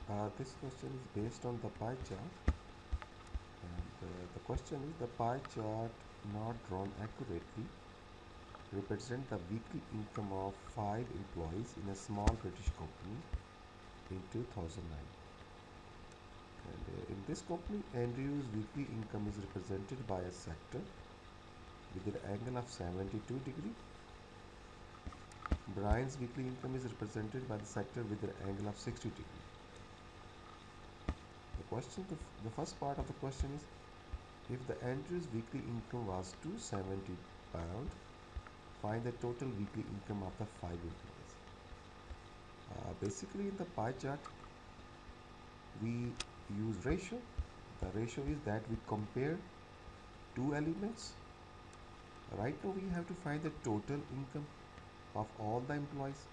This question is based on the pie chart, and the question is: the pie chart not drawn accurately represent the weekly income of 5 employees in a small British company in 2009. And in this company, Andrew's weekly income is represented by a sector with an angle of 72 degree. Brian's weekly income is represented by the sector with an angle of 60 degree. The first part of the question is: if the Andrew's weekly income was £270, find the total weekly income of the 5 employees. Basically, in the pie chart, we use ratio. The ratio is that we compare two elements. Right now, we have to find the total income of all the employees.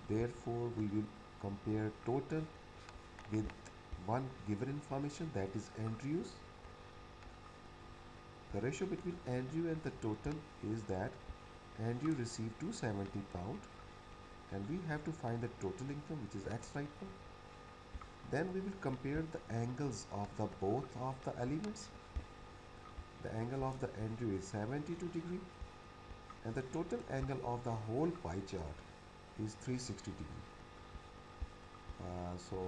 Therefore, we will compare total with one given information, that is Andrew's. The ratio between Andrew and the total is that Andrew received £270 and we have to find the total income, which is X right now. Then we will compare the angles of the both of the elements. The angle of the Andrew is 72 degree and the total angle of the whole pie chart is 360 degree. So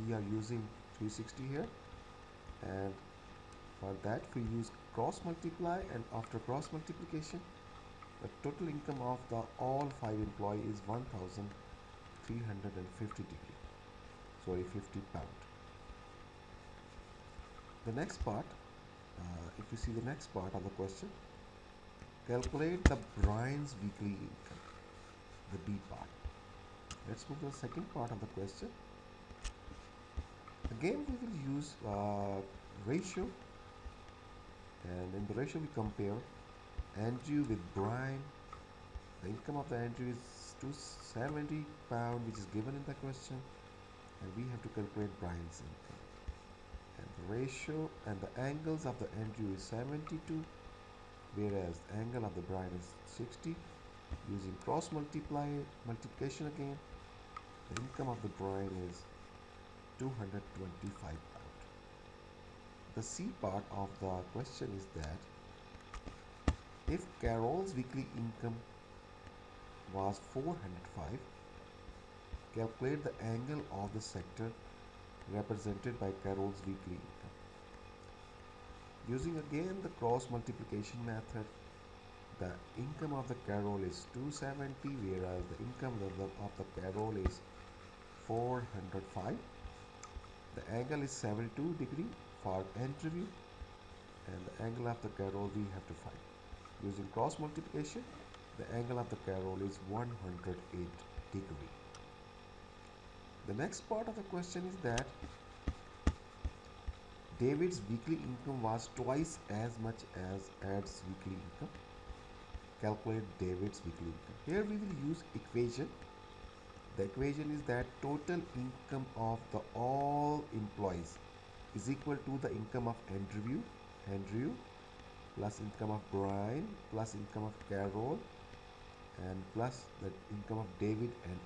we are using 360 here, and for that we use cross multiply, and after cross multiplication the total income of the all 5 employees is 1350 degree, sorry, 50 pound. The next part, if you see the next part of the question, calculate the Brian's weekly income, the B part. Let's move to the second part of the question. Again we will use ratio, and in the ratio we compare Andrew with Brian. The income of the Andrew is £270, which is given in the question, and we have to calculate Brian's income. And the ratio and the angles of the Andrew is 72, whereas the angle of the Brian is 60. Using cross multiplication again, the income of the Brian is £225. The C part of the question is that if Carol's weekly income was 405, calculate the angle of the sector represented by Carol's weekly income. Using again the cross multiplication method, the income of the Carol is 270, whereas the income of the Carol is 405. The angle is 72 degree for interview, and the angle of the Carol we have to find. Using cross multiplication, the angle of the Carol is 108 degree. The next part of the question is that David's weekly income was twice as much as Ed's weekly income. Calculate David's weekly income. Here we will use equation. The equation is that total income of the all employees is equal to the income of Andrew plus income of Brian plus income of Carol and plus the income of David and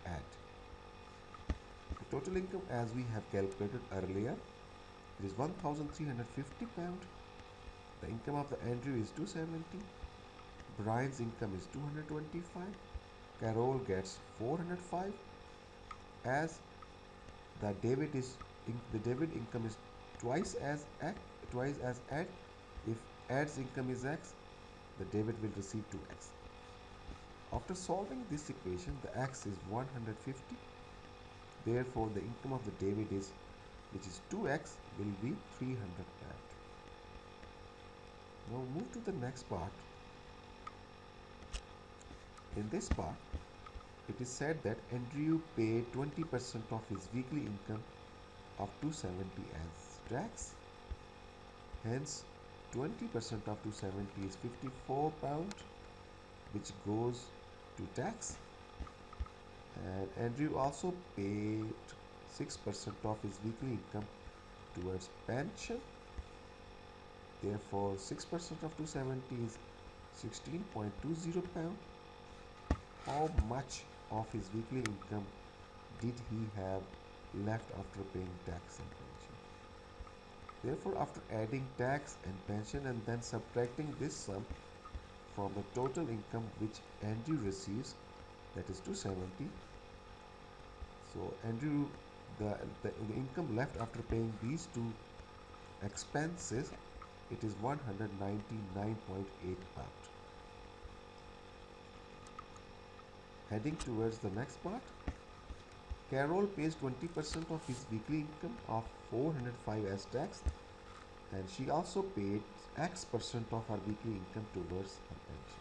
Ed. The total income, as we have calculated earlier, it is £1,350. The income of the Andrew is 270. Brian's income is 225. Carol gets 405. As the David income is twice as Ed. If Ed's income is X, the David will receive 2X. After solving this equation, the X is 150. Therefore, the income of the David is, which is 2X, will be 300 pound. Now move to the next part. In this part, it is said that Andrew paid 20% of his weekly income of 270 as tax. Hence, 20% of 270 is 54 pound, which goes to tax. And Andrew also paid 6% of his weekly income towards pension. Therefore, 6% of 270 is 16.20 pound. How much of his weekly income did he have left after paying tax and pension. Therefore, after adding tax and pension and then subtracting this sum from the total income which Andrew receives, that is 270. So Andrew, the income left after paying these two expenses, it is 199.8 pound. Heading towards the next part, Carol pays 20% of his weekly income of 405 as tax, and she also paid X percent of her weekly income towards her pension.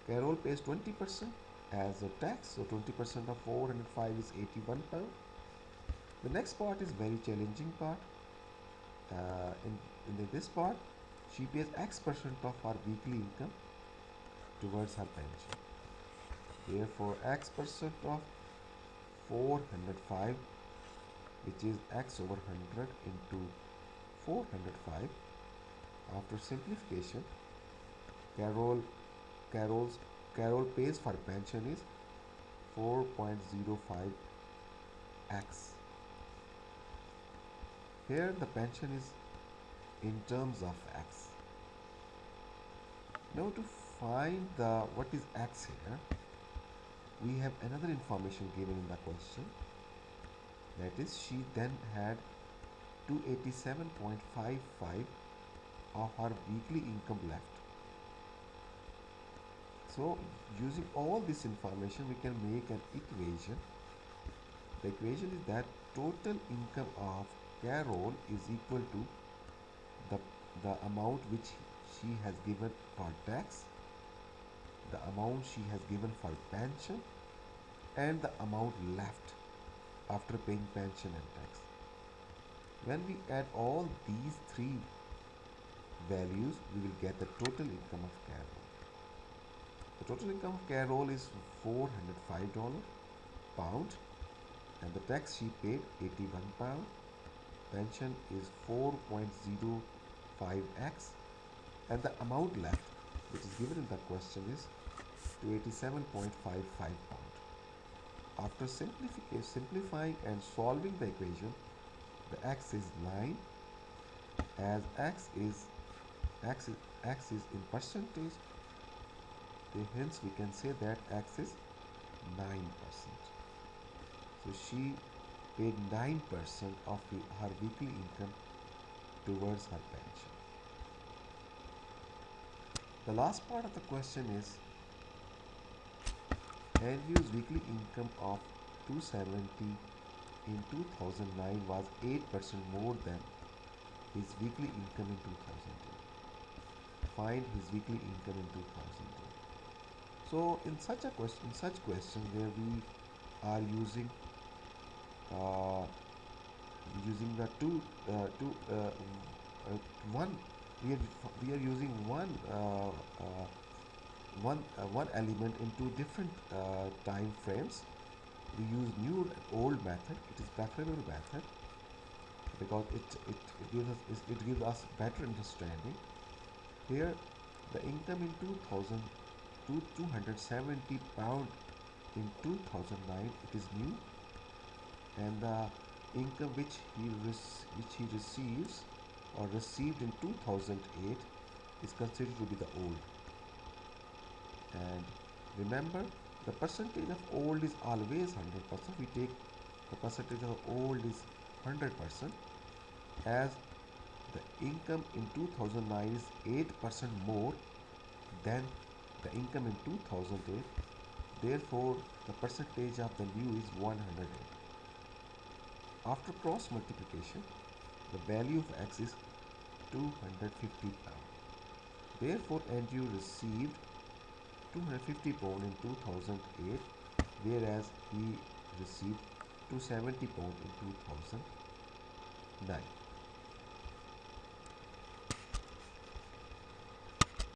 Carol pays 20% as a tax, so 20% of 405 is 81 pound. The next part is very challenging part. In this part, she pays X percent of her weekly income towards her pension. Therefore, X percent of 405, which is X over 100 into 405. After simplification, Carol pays for pension is 4.05 X. Here the pension is in terms of X. Now to find what is X here, we have another information given in the question. That is, she then had 287.55 of her weekly income left. So using all this information, we can make an equation. The equation is that total income of Carol is equal to the amount which she has given for tax, the amount she has given for pension, and the amount left after paying pension and tax. When we add all these three values, we will get the total income of Carol. The total income of Carol is $405 pound, and the tax she paid 81 pound. Pension is 4.05x, and the amount left, which is given in the question, is 287.55 pound. After simplifying and solving the equation, the x is 9, as x is in percentage. Hence we can say that x is 9%. So she paid 9% of her weekly income towards her pension. The last part of the question is, Andrew's weekly income of 270 in 2009 was 8% more than his weekly income in 2008. Find his weekly income in 2008. So in such question where we are using the we are using one element in two different time frames. We use new and old method. It is preferable method because it gives us better understanding. Here the income in 270 pound in 2009, it is new, and the income which he receives or received in 2008 is considered to be the old. And remember, the percentage of old is always 100%. We take the percentage of old is 100%, as the income in 2009 is 8% more than the income in 2008. Therefore, the percentage of the new is 108. After cross multiplication, the value of x is 250 pound. Therefore, Andrew received 250 pound in 2008, whereas he received 270 pound in 2009.